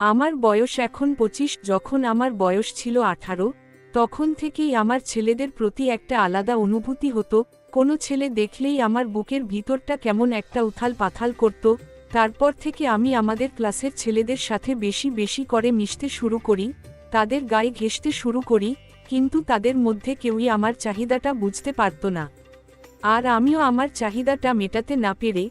আমার বয়স এখন 25। যখন আমার বয়স ছিল 18, তখন থেকেই আমার ছেলেদের প্রতি একটা আলাদা অনুভূতি হতো। কোনো ছেলে দেখলেই আমার বুকের ভিতরটা কেমন একটা উথাল পাথাল করত। তারপর থেকে আমি আমাদের ক্লাসের ছেলেদের সাথে বেশি বেশি করে মিশতে শুরু করি, তাদের গায়ে ঘেঁষতে শুরু করি, কিন্তু তাদের মধ্যে কেউই আমার চাহিদাটা বুঝতে পারত না। আর আমিও আমার চাহিদাটা মেটাতে না পেরে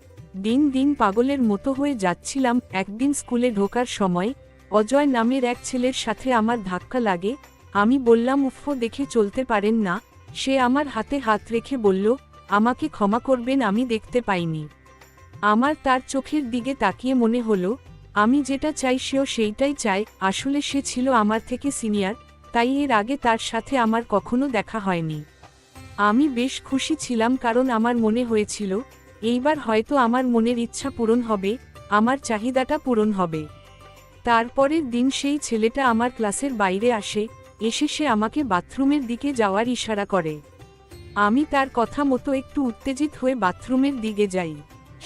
দিন দিন পাগলের মতো হয়ে যাচ্ছিলাম। একদিন স্কুলে ঢোকার সময় অজয় নামের এক ছেলের সাথে আমার ধাক্কা লাগে। আমি বললাম, উফ, দেখে চলতে পারেন না? সে আমার হাতে হাত রেখে বলল, আমাকে ক্ষমা করবেন, আমি দেখতে পাইনি। আমার তার চোখের দিকে তাকিয়ে মনে হলো আমি যেটা চাই সেও সেইটাই চায়। আসলে সে ছিল আমার থেকে সিনিয়র, তাই এর আগে তার সাথে আমার কখনো দেখা হয়নি। আমি বেশ খুশি ছিলাম, কারণ আমার মনে হয়েছিল এইবার হয়তো আমার মনের ইচ্ছা পূরণ হবে, আমার চাহিদাটা পূরণ হবে। তারপরের দিন সেই ছেলেটা আমার ক্লাসের বাইরে আসে, এসে সে আমাকে বাথরুমের দিকে যাওয়ার ইশারা করে। আমি তার কথা মতো একটু উত্তেজিত হয়ে বাথরুমের দিকে যাই।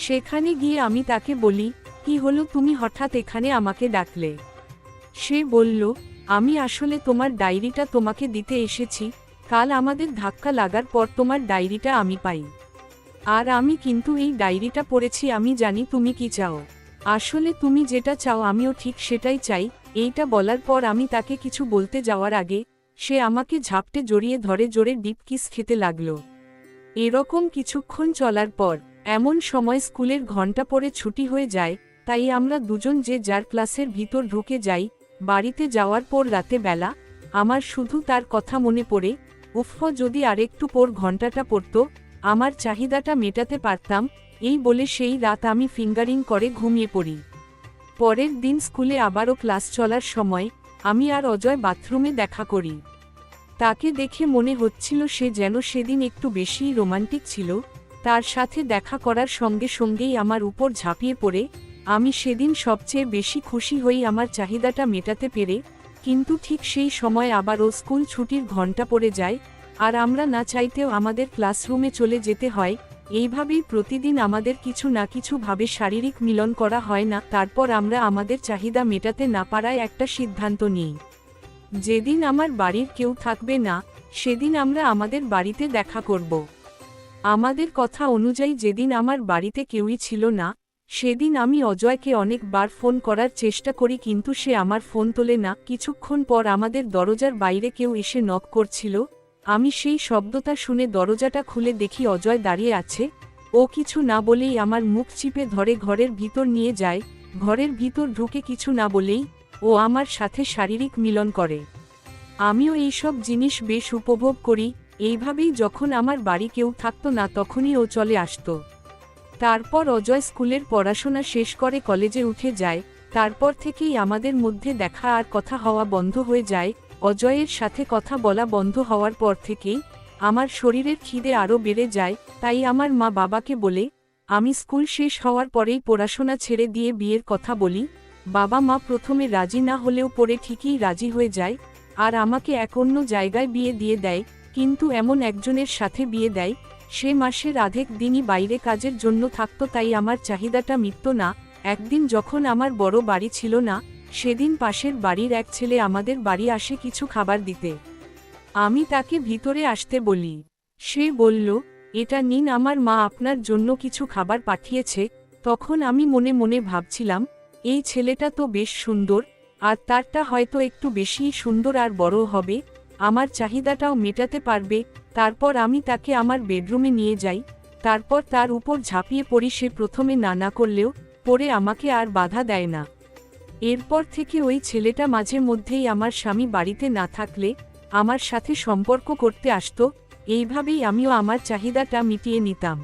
সেখানে গিয়ে আমি তাকে বলি, কি হলো, তুমি হঠাৎ এখানে আমাকে ডাকলে? সে বলল, আমি আসলে তোমার ডায়েরিটা তোমাকে দিতে এসেছি। কাল আমাদের ধাক্কা লাগার পর তোমার ডায়েরিটা আমি পাই, আর আমি কিন্তু এই ডায়েরিটা পড়েছি। আমি জানি তুমি কি চাও। আসলে তুমি যেটা চাও আমিও ঠিক সেটাই চাই। এইটা বলার পর আমি তাকে কিছু বলতে যাওয়ার আগে সে আমাকে ঝাপটে জড়িয়ে ধরে জোরে ডিপ কিস খেতে লাগলো। এরকম কিছুক্ষণ চলার পর এমন সময় স্কুলের ঘণ্টা পড়ে ছুটি হয়ে যায়, তাই আমরা দুজন যে যার ক্লাসের ভিতর ঢুকে যাই। বাড়িতে যাওয়ার পর রাতে বেলা আমার শুধু তার কথা মনে পড়ে, উফ, যদি আরেকটু পর ঘণ্টাটা পড়তো, আমার চাহিদাটা মেটাতে পারতাম। এই বলে সেই রাত আমি ফিঙ্গারিং করে ঘুমিয়ে পড়ি। পরের দিন স্কুলে আবারও ক্লাস চলার সময় আমি আর অজয় বাথরুমে দেখা করি। তাকে দেখে মনে হচ্ছিল সে যেন সেদিন একটু বেশিই রোমান্টিক ছিল। তার সাথে দেখা করার সঙ্গে সঙ্গেই আমার উপর ঝাঁপিয়ে পড়ে। আমি সেদিন সবচেয়ে বেশি খুশি হই আমার চাহিদাটা মেটাতে পেরে। কিন্তু ঠিক সেই সময় আবারও স্কুল ছুটির ঘণ্টা পড়ে যায়, আর আমরা না চাইতেও আমাদের ক্লাসরুমে চলে যেতে হয়। এইভাবেই প্রতিদিন আমাদের কিছু না কিছু ভাবে শারীরিক মিলন করা হয় না। তারপর আমরা আমাদের চাহিদা মেটাতে না পারায় একটা সিদ্ধান্ত নিই, যেদিন আমার বাড়ির কেউ থাকবে না সেদিন আমরা আমাদের বাড়িতে দেখা করব। আমাদের কথা অনুযায়ী যেদিন আমার বাড়িতে কেউই ছিল না, সেদিন আমি অজয়কে অনেকবার ফোন করার চেষ্টা করি, কিন্তু সে আমার ফোন তোলে না। কিছুক্ষণ পর আমাদের দরজার বাইরে কেউ এসে নক করছিল। আমি সেই শব্দটা শুনে দরজাটা খুলে দেখি অজয় দাঁড়িয়ে আছে। ও কিছু না বলেই আমার মুখ চিপে ধরে ঘরের ভিতর নিয়ে যায়। ঘরের ভিতর ঢুকে কিছু না বলেই ও আমার সাথে শারীরিক মিলন করে। আমিও এইসব জিনিস বেশ উপভোগ করি। এইভাবেই যখন আমার বাড়ি কেউ থাকতো না তখনই ও চলে আসতো। তারপর অজয় স্কুলের পড়াশোনা শেষ করে কলেজে উঠে যায়। তারপর থেকেই আমাদের মধ্যে দেখা আর কথা হওয়া বন্ধ হয়ে যায়। অজয়ের সাথে কথা বলা বন্ধ হওয়ার পর থেকেই আমার শরীরের খিদে আরও বেড়ে যায়। তাই আমার মা বাবাকে বলে আমি স্কুল শেষ হওয়ার পরেই পড়াশোনা ছেড়ে দিয়ে বিয়ের কথা বলি। বাবা মা প্রথমে রাজি না হলেও পরে ঠিকই রাজি হয়ে যায়, আর আমাকে এক অন্য জায়গায় বিয়ে দিয়ে দেয়। কিন্তু এমন একজনের সাথে বিয়ে দেয়, সে মাসের অর্ধেক দিনই বাইরে কাজের জন্য থাকতো, তাই আমার চাহিদাটা মিটত না। একদিন যখন আমার বড় বাড়ি ছিল না, সেদিন পাশের বাড়ির এক ছেলে আমাদের বাড়ি আসে কিছু খাবার দিতে। আমি তাকে ভিতরে আসতে বলি। সে বলল, এটা নিন, আমার মা আপনার জন্য কিছু খাবার পাঠিয়েছে। তখন আমি মনে মনে ভাবছিলাম, এই ছেলেটা তো বেশ সুন্দর, আর তারটা হয়তো একটু বেশিই সুন্দর আর বড় হবে, আমার চাহিদাটাও মেটাতে পারবে। তারপর আমি তাকে আমার বেডরুমে নিয়ে যাই। তারপর তার উপর ঝাঁপিয়ে পড়ি। সে প্রথমে না করলেও পরে আমাকে আর বাধা দেয় না। এরপর থেকে ওই ছেলেটা মাঝে মধ্যেই আমার স্বামী বাড়িতে না থাকলে আমার সাথে সম্পর্ক করতে আসতো। এইভাবেই আমিও আমার চাহিদাটা মিটিয়ে নিতাম।